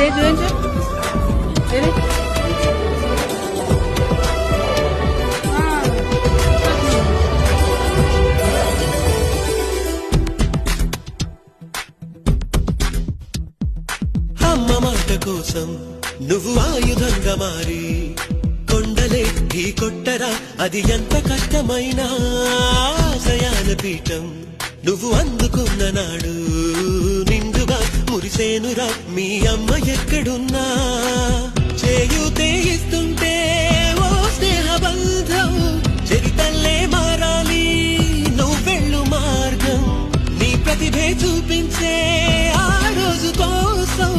చూపించు. ఏది? అమ్మ మాట కోసం నువ్వు ఆయుధంగా మారి కొండలే ఢీ కొట్టరా, అది ఎంత కష్టమైనా ఆశయాల పీఠం నువ్వు అందుకున్న నాడు నిండుగా మురిసేనురా మీ అమ్మ ఎక్కడున్నా. చేయూతే ఇస్తుంటే ఓ స్నేహ బంధం చరితల్లే మారాలి నువ్వెళ్ళు మార్గం. నీ ప్రతిభే చూపించే ఆ రోజు కోసం